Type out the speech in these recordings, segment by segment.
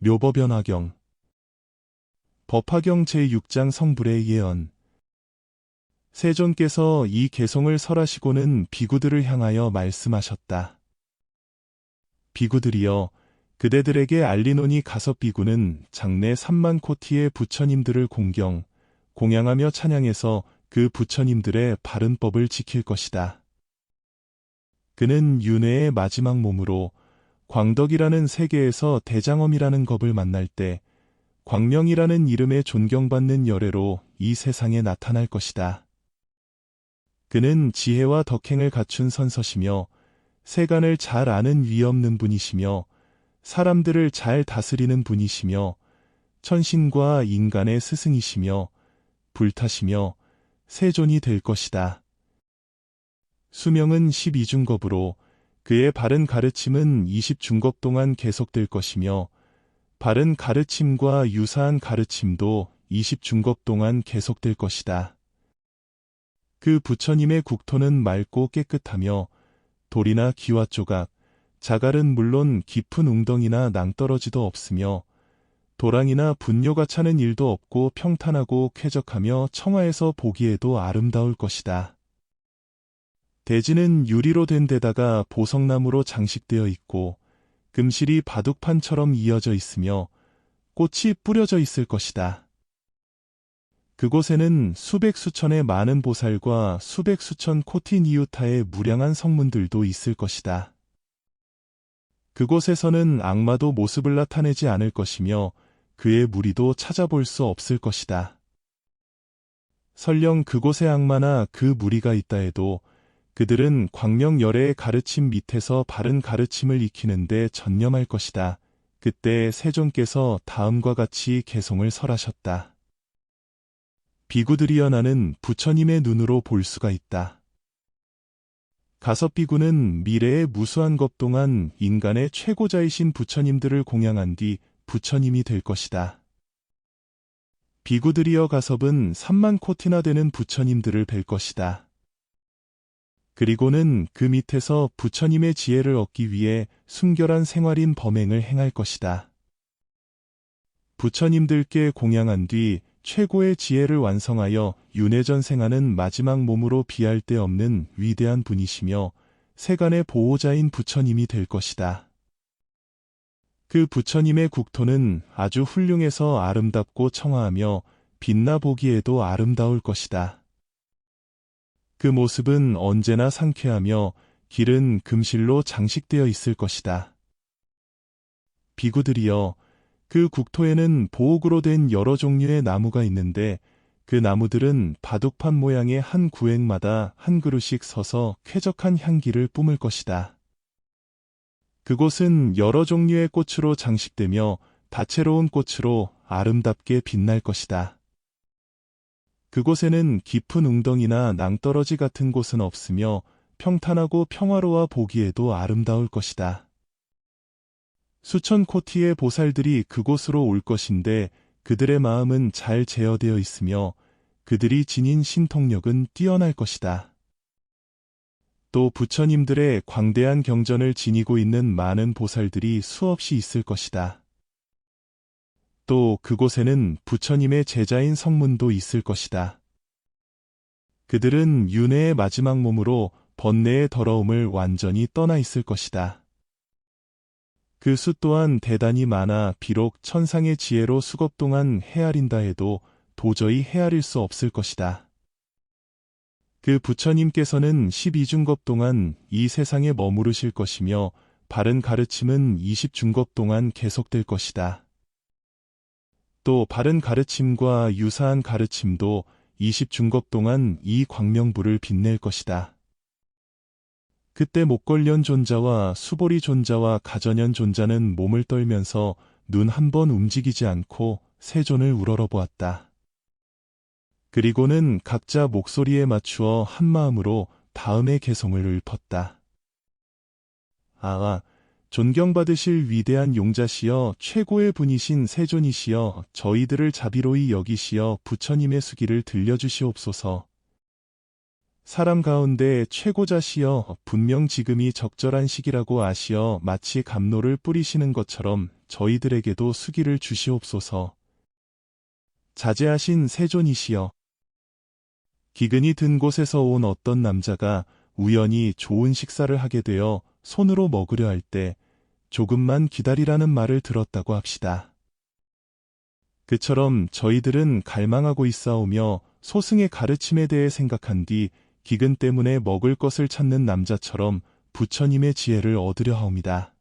묘법연화경 법화경 제6장 성불의 예언. 세존께서 이 개송을 설하시고는 비구들을 향하여 말씀하셨다. 비구들이여, 그대들에게 알리노니 가섭비구는 장래 3만 코티의 부처님들을 공양하며 찬양해서 그 부처님들의 바른 법을 지킬 것이다. 그는 윤회의 마지막 몸으로 광덕이라는 세계에서 대장엄이라는 겁을 만날 때 광명이라는 이름에 존경받는 열애로 이 세상에 나타날 것이다. 그는 지혜와 덕행을 갖춘 선서시며 세간을 잘 아는 위엄는 분이시며 사람들을 잘 다스리는 분이시며 천신과 인간의 스승이시며 불타시며 세존이 될 것이다. 수명은 12중겁으로 그의 바른 가르침은 20중겁 동안 계속될 것이며 바른 가르침과 유사한 가르침도 20중겁 동안 계속될 것이다. 그 부처님의 국토는 맑고 깨끗하며 돌이나 기와 조각, 자갈은 물론 깊은 웅덩이나 낭떠러지도 없으며 도랑이나 분뇨가 차는 일도 없고 평탄하고 쾌적하며 청하에서 보기에도 아름다울 것이다. 대지는 유리로 된 데다가 보석나무로 장식되어 있고 금실이 바둑판처럼 이어져 있으며 꽃이 뿌려져 있을 것이다. 그곳에는 수백 수천의 많은 보살과 수백 수천 코티니유타의 무량한 성문들도 있을 것이다. 그곳에서는 악마도 모습을 나타내지 않을 것이며 그의 무리도 찾아볼 수 없을 것이다. 설령 그곳에 악마나 그 무리가 있다 해도 그들은 광명열애의 가르침 밑에서 바른 가르침을 익히는데 전념할 것이다. 그때 세존께서 다음과 같이 개송을 설하셨다. 비구들이여, 나는 부처님의 눈으로 볼 수가 있다. 가섭비구는 미래의 무수한 것 동안 인간의 최고자이신 부처님들을 공양한 뒤 부처님이 될 것이다. 비구들이여, 가섭은 3만 코티나 되는 부처님들을 뵐 것이다. 그리고는 그 밑에서 부처님의 지혜를 얻기 위해 순결한 생활인 범행을 행할 것이다. 부처님들께 공양한 뒤 최고의 지혜를 완성하여 윤회전생하는 마지막 몸으로 비할 데 없는 위대한 분이시며 세간의 보호자인 부처님이 될 것이다. 그 부처님의 국토는 아주 훌륭해서 아름답고 청아하며 빛나 보기에도 아름다울 것이다. 그 모습은 언제나 상쾌하며 길은 금실로 장식되어 있을 것이다. 비구들이여, 그 국토에는 보옥으로 된 여러 종류의 나무가 있는데 그 나무들은 바둑판 모양의 한 구획마다 한 그루씩 서서 쾌적한 향기를 뿜을 것이다. 그곳은 여러 종류의 꽃으로 장식되며 다채로운 꽃으로 아름답게 빛날 것이다. 그곳에는 깊은 웅덩이나 낭떠러지 같은 곳은 없으며 평탄하고 평화로워 보기에도 아름다울 것이다. 수천 코티의 보살들이 그곳으로 올 것인데 그들의 마음은 잘 제어되어 있으며 그들이 지닌 신통력은 뛰어날 것이다. 또 부처님들의 광대한 경전을 지니고 있는 많은 보살들이 수없이 있을 것이다. 또 그곳에는 부처님의 제자인 성문도 있을 것이다. 그들은 윤회의 마지막 몸으로 번뇌의 더러움을 완전히 떠나 있을 것이다. 그 수 또한 대단히 많아 비록 천상의 지혜로 수겁 동안 헤아린다 해도 도저히 헤아릴 수 없을 것이다. 그 부처님께서는 12중겁 동안 이 세상에 머무르실 것이며 바른 가르침은 20중겁 동안 계속될 것이다. 또 바른 가르침과 유사한 가르침도 20중겁 동안 이 광명불을 빛낼 것이다. 그때 목걸련 존자와 수보리 존자와 가전현 존자는 몸을 떨면서 눈 한 번 움직이지 않고 세존을 우러러보았다. 그리고는 각자 목소리에 맞추어 한마음으로 다음의 개송을 읊었다. 아아, 존경받으실 위대한 용자시여, 최고의 분이신 세존이시여, 저희들을 자비로이 여기시어 부처님의 수기를 들려주시옵소서. 사람 가운데 최고자시여 분명 지금이 적절한 시기라고 아시어 마치 감로를 뿌리시는 것처럼 저희들에게도 수기를 주시옵소서. 자제하신 세존이시여. 기근이 든 곳에서 온 어떤 남자가 우연히 좋은 식사를 하게 되어 손으로 먹으려 할 때 조금만 기다리라는 말을 들었다고 합시다. 그처럼 저희들은 갈망하고 있사오며 소승의 가르침에 대해 생각한 뒤 기근 때문에 먹을 것을 찾는 남자처럼 부처님의 지혜를 얻으려 하옵니다.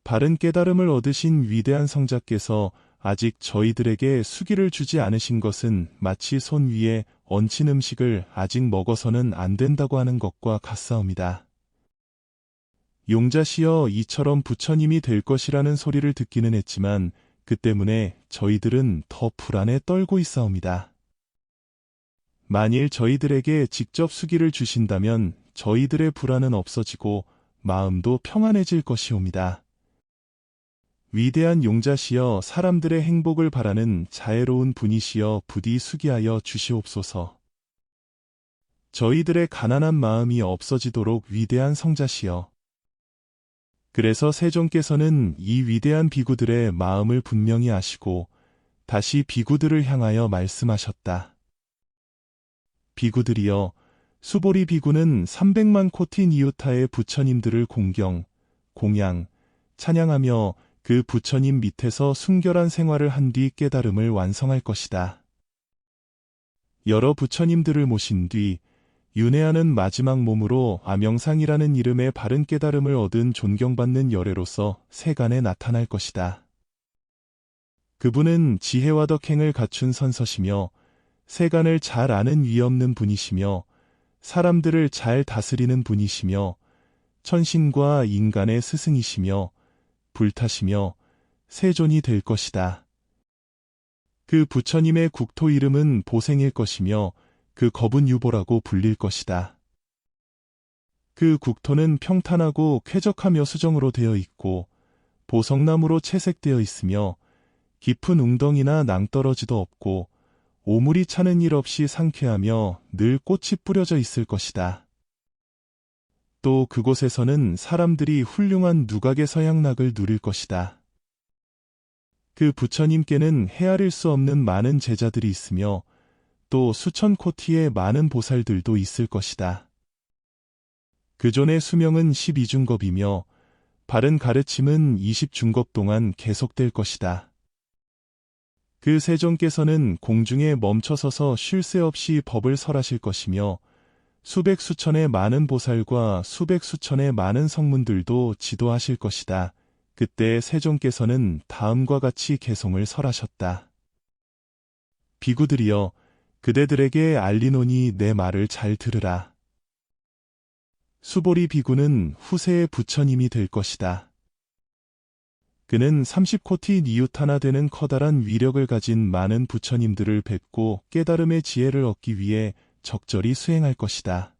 바른 깨달음을 얻으신 위대한 성자께서 아직 저희들에게 수기를 주지 않으신 것은 마치 손 위에 얹힌 음식을 아직 먹어서는 안 된다고 하는 것과 같사옵니다. 용자시여 이처럼 부처님이 될 것이라는 소리를 듣기는 했지만 그 때문에 저희들은 더 불안에 떨고 있사옵니다. 만일 저희들에게 직접 수기를 주신다면 저희들의 불안은 없어지고 마음도 평안해질 것이옵니다. 위대한 용자시여 사람들의 행복을 바라는 자애로운 분이시여 부디 수기하여 주시옵소서. 저희들의 가난한 마음이 없어지도록 위대한 성자시여. 그래서 세존께서는 이 위대한 비구들의 마음을 분명히 아시고 다시 비구들을 향하여 말씀하셨다. 비구들이여, 수보리 비구는 300만 코티 니우타의 부처님들을 공양, 찬양하며 그 부처님 밑에서 순결한 생활을 한 뒤 깨달음을 완성할 것이다. 여러 부처님들을 모신 뒤 윤회하는 마지막 몸으로 아명상이라는 이름의 바른 깨달음을 얻은 존경받는 열애로서 세간에 나타날 것이다. 그분은 지혜와 덕행을 갖춘 선서시며 세간을 잘 아는 위없는 분이시며 사람들을 잘 다스리는 분이시며 천신과 인간의 스승이시며 불타시며 세존이 될 것이다. 그 부처님의 국토 이름은 보생일 것이며 그 겁은 유보라고 불릴 것이다. 그 국토는 평탄하고 쾌적하며 수정으로 되어 있고 보석나무로 채색되어 있으며 깊은 웅덩이나 낭떠러지도 없고 오물이 차는 일 없이 상쾌하며 늘 꽃이 뿌려져 있을 것이다. 또 그곳에서는 사람들이 훌륭한 누각의 서양락을 누릴 것이다. 그 부처님께는 헤아릴 수 없는 많은 제자들이 있으며 또 수천 코티의 많은 보살들도 있을 것이다. 그존의 수명은 12중겁이며 바른 가르침은 20중겁 동안 계속될 것이다. 그 세존께서는 공중에 멈춰서서 쉴 새 없이 법을 설하실 것이며 수백 수천의 많은 보살과 수백 수천의 많은 성문들도 지도하실 것이다. 그때 세존께서는 다음과 같이 개송을 설하셨다. 비구들이여, 그대들에게 알리노니 내 말을 잘 들으라. 수보리 비구는 후세의 부처님이 될 것이다. 그는 30코티 니유타나 되는 커다란 위력을 가진 많은 부처님들을 뵙고 깨달음의 지혜를 얻기 위해 적절히 수행할 것이다.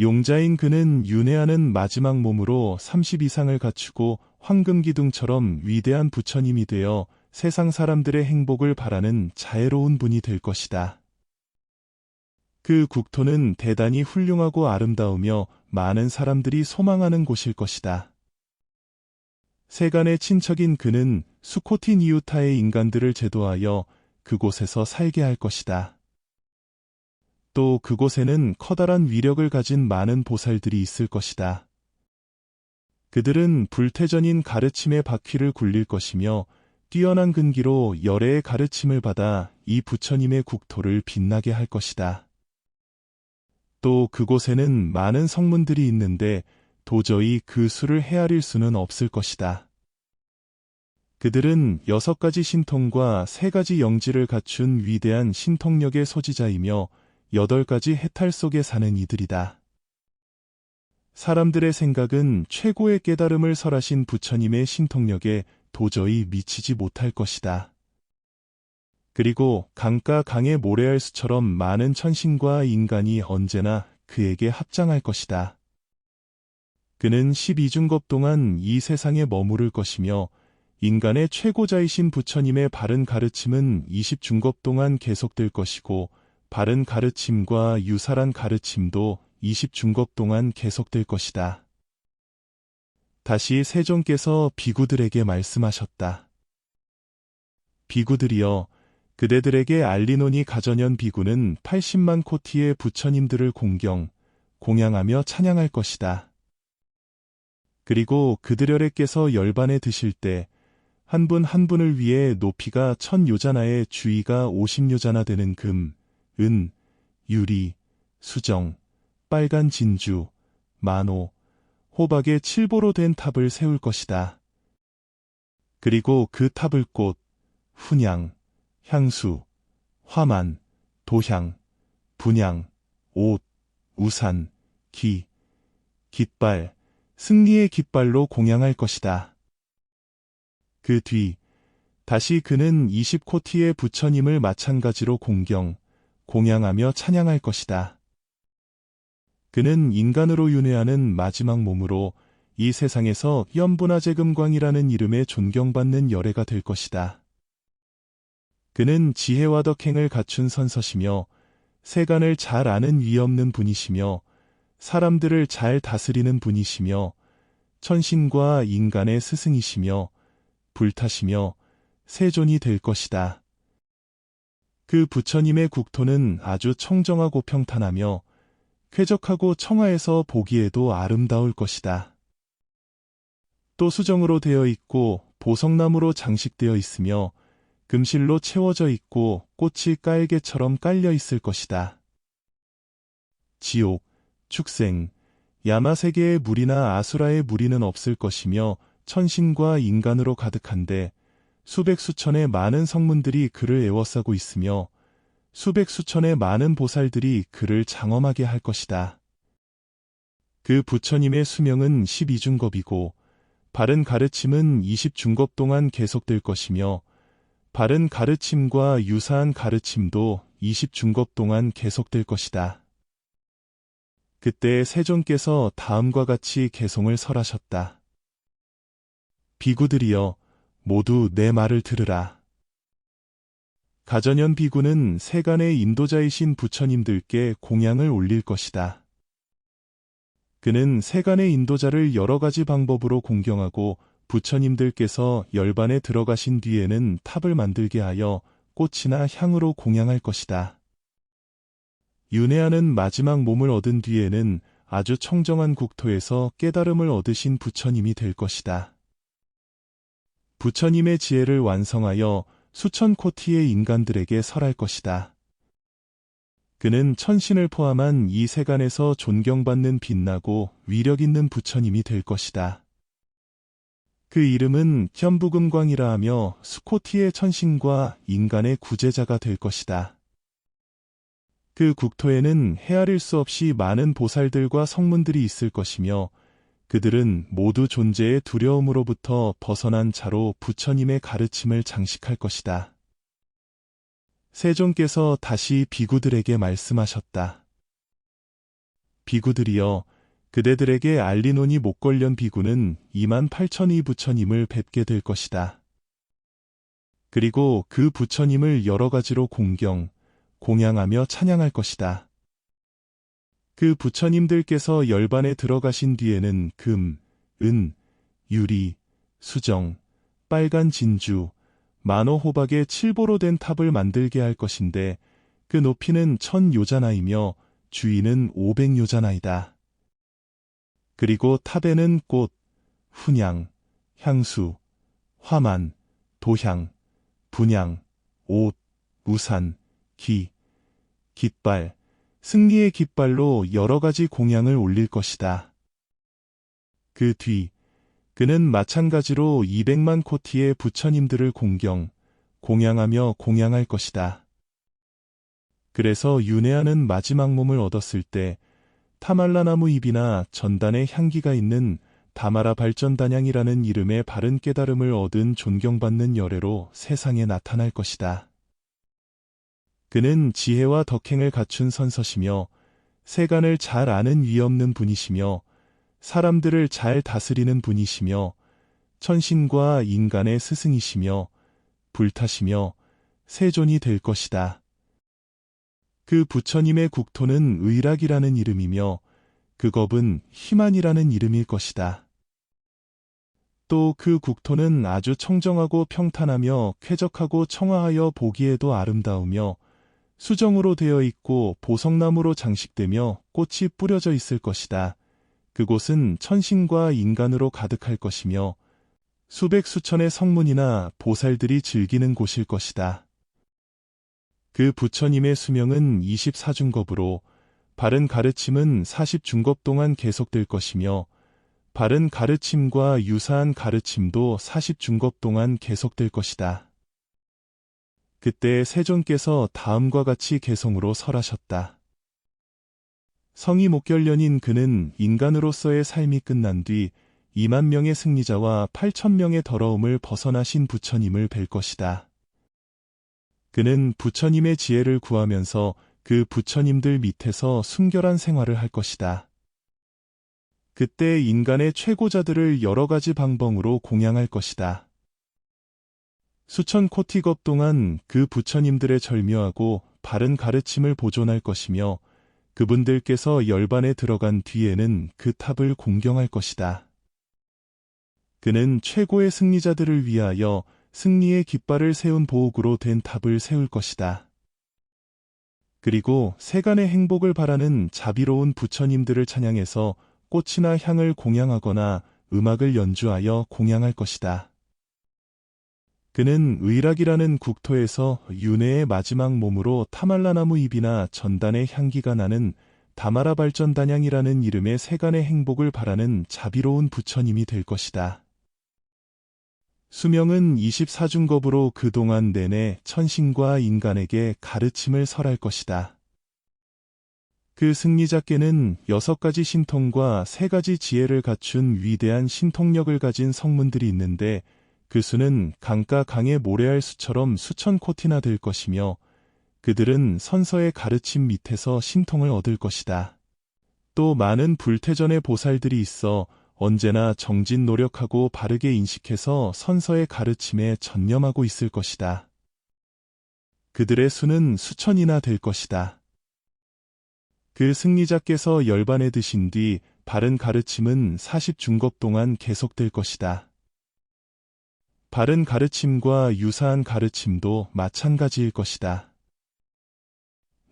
용자인 그는 윤회하는 마지막 몸으로 30 이상을 갖추고 황금기둥처럼 위대한 부처님이 되어 세상 사람들의 행복을 바라는 자애로운 분이 될 것이다. 그 국토는 대단히 훌륭하고 아름다우며 많은 사람들이 소망하는 곳일 것이다. 세간의 친척인 그는 수코티 니우타의 인간들을 제도하여 그곳에서 살게 할 것이다. 또 그곳에는 커다란 위력을 가진 많은 보살들이 있을 것이다. 그들은 불태전인 가르침의 바퀴를 굴릴 것이며 뛰어난 근기로 열애의 가르침을 받아 이 부처님의 국토를 빛나게 할 것이다. 또 그곳에는 많은 성문들이 있는데 도저히 그 수를 헤아릴 수는 없을 것이다. 그들은 6가지 신통과 3가지 영지를 갖춘 위대한 신통력의 소지자이며 8가지 해탈 속에 사는 이들이다. 사람들의 생각은 최고의 깨달음을 설하신 부처님의 신통력에 도저히 미치지 못할 것이다. 그리고 강가 강의 모래알 수처럼 많은 천신과 인간이 언제나 그에게 합장할 것이다. 그는 12중겁 동안 이 세상에 머무를 것이며 인간의 최고자이신 부처님의 바른 가르침은 20중겁 동안 계속될 것이고 바른 가르침과 유사란 가르침도 20중급 동안 계속될 것이다. 다시 세존께서 비구들에게 말씀하셨다. 비구들이여, 그대들에게 알리노니 가전현 비구는 80만 코티의 부처님들을 공양하며 찬양할 것이다. 그리고 그들여래께서 열반에 드실 때 한 분 한 분을 위해 높이가 1000요자나에 주위가 50요자나 되는 금, 은, 유리, 수정, 빨간 진주, 만호, 호박의 칠보로 된 탑을 세울 것이다. 그리고 그 탑을 꽃, 훈향, 향수, 화만, 도향, 분향, 옷, 우산, 기, 깃발, 승리의 깃발로 공양할 것이다. 그 뒤, 다시 그는 20코티의 부처님을 마찬가지로 공양하며 찬양할 것이다. 그는 인간으로 윤회하는 마지막 몸으로 이 세상에서 염분화재금광이라는 이름에 존경받는 열애가 될 것이다. 그는 지혜와 덕행을 갖춘 선서시며 세간을 잘 아는 위없는 분이시며 사람들을 잘 다스리는 분이시며 천신과 인간의 스승이시며 불타시며 세존이 될 것이다. 그 부처님의 국토는 아주 청정하고 평탄하며 쾌적하고 청아해서 보기에도 아름다울 것이다. 또 수정으로 되어 있고 보석나무로 장식되어 있으며 금실로 채워져 있고 꽃이 깔개처럼 깔려 있을 것이다. 지옥, 축생, 야마세계의 무리나 아수라의 무리는 없을 것이며 천신과 인간으로 가득한데 수백 수천의 많은 성문들이 그를 에워싸고 있으며 수백 수천의 많은 보살들이 그를 장엄하게 할 것이다. 그 부처님의 수명은 12중겁이고 바른 가르침은 20중겁 동안 계속될 것이며 바른 가르침과 유사한 가르침도 20중겁 동안 계속될 것이다. 그때 세존께서 다음과 같이 개송을 설하셨다. 비구들이여, 모두 내 말을 들으라. 가전현 비구는 세간의 인도자이신 부처님들께 공양을 올릴 것이다. 그는 세간의 인도자를 여러 가지 방법으로 공경하고 부처님들께서 열반에 들어가신 뒤에는 탑을 만들게 하여 꽃이나 향으로 공양할 것이다. 윤회하는 마지막 몸을 얻은 뒤에는 아주 청정한 국토에서 깨달음을 얻으신 부처님이 될 것이다. 부처님의 지혜를 완성하여 수천 코티의 인간들에게 설할 것이다. 그는 천신을 포함한 이 세간에서 존경받는 빛나고 위력 있는 부처님이 될 것이다. 그 이름은 현부금광이라 하며 수코티의 천신과 인간의 구제자가 될 것이다. 그 국토에는 헤아릴 수 없이 많은 보살들과 성문들이 있을 것이며 그들은 모두 존재의 두려움으로부터 벗어난 자로 부처님의 가르침을 장식할 것이다. 세존께서 다시 비구들에게 말씀하셨다. 비구들이여, 그대들에게 알리노니 목걸련 비구는 28,000위 부처님을 뵙게 될 것이다. 그리고 그 부처님을 여러 가지로 공양하며 찬양할 것이다. 그 부처님들께서 열반에 들어가신 뒤에는 금, 은, 유리, 수정, 빨간 진주, 만호 호박의 칠보로 된 탑을 만들게 할 것인데 그 높이는 1000요자나이며 주위는 500요자나이다. 그리고 탑에는 꽃, 훈향, 향수, 화만, 도향, 분향, 옷, 우산, 기, 깃발, 승리의 깃발로 여러 가지 공양을 올릴 것이다. 그 뒤, 그는 마찬가지로 200만 코티의 부처님들을 공양하며 공양할 것이다. 그래서 윤회하는 마지막 몸을 얻었을 때 타말라나무 잎이나 전단의 향기가 있는 다마라 발전단향이라는 이름의 바른 깨달음을 얻은 존경받는 열애로 세상에 나타날 것이다. 그는 지혜와 덕행을 갖춘 선서시며 세간을 잘 아는 위없는 분이시며 사람들을 잘 다스리는 분이시며 천신과 인간의 스승이시며 불타시며 세존이 될 것이다. 그 부처님의 국토는 의락이라는 이름이며 그 겁은 희만이라는 이름일 것이다. 또 그 국토는 아주 청정하고 평탄하며 쾌적하고 청아하여 보기에도 아름다우며 수정으로 되어 있고 보석나무로 장식되며 꽃이 뿌려져 있을 것이다. 그곳은 천신과 인간으로 가득할 것이며 수백 수천의 성문이나 보살들이 즐기는 곳일 것이다. 그 부처님의 수명은 24중겁으로 바른 가르침은 40중겁 동안 계속될 것이며 바른 가르침과 유사한 가르침도 40중겁 동안 계속될 것이다. 그때 세존께서 다음과 같이 개성으로 설하셨다. 성이 목결년인 그는 인간으로서의 삶이 끝난 뒤 2만 명의 승리자와 8천 명의 더러움을 벗어나신 부처님을 뵐 것이다. 그는 부처님의 지혜를 구하면서 그 부처님들 밑에서 순결한 생활을 할 것이다. 그때 인간의 최고자들을 여러 가지 방법으로 공양할 것이다. 수천 코티겁 동안 그 부처님들의 절묘하고 바른 가르침을 보존할 것이며 그분들께서 열반에 들어간 뒤에는 그 탑을 공경할 것이다. 그는 최고의 승리자들을 위하여 승리의 깃발을 세운 보옥으로 된 탑을 세울 것이다. 그리고 세간의 행복을 바라는 자비로운 부처님들을 찬양해서 꽃이나 향을 공양하거나 음악을 연주하여 공양할 것이다. 그는 의락이라는 국토에서 윤회의 마지막 몸으로 타말라나무 잎이나 전단의 향기가 나는 다마라 발전단향이라는 이름의 세간의 행복을 바라는 자비로운 부처님이 될 것이다. 수명은 24중겁으로 그동안 내내 천신과 인간에게 가르침을 설할 것이다. 그 승리자께는 6가지 신통과 3가지 지혜를 갖춘 위대한 신통력을 가진 성문들이 있는데 그 수는 강가 강의 모래알 수처럼 수천 코티나 될 것이며 그들은 선서의 가르침 밑에서 신통을 얻을 것이다. 또 많은 불태전의 보살들이 있어 언제나 정진 노력하고 바르게 인식해서 선서의 가르침에 전념하고 있을 것이다. 그들의 수는 수천이나 될 것이다. 그 승리자께서 열반에 드신 뒤 바른 가르침은 40중겁 동안 계속될 것이다. 바른 가르침과 유사한 가르침도 마찬가지일 것이다.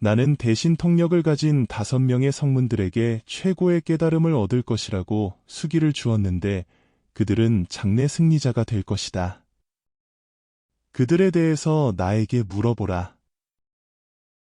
나는 대신 통력을 가진 5명의 성문들에게 최고의 깨달음을 얻을 것이라고 수기를 주었는데 그들은 장래 승리자가 될 것이다. 그들에 대해서 나에게 물어보라.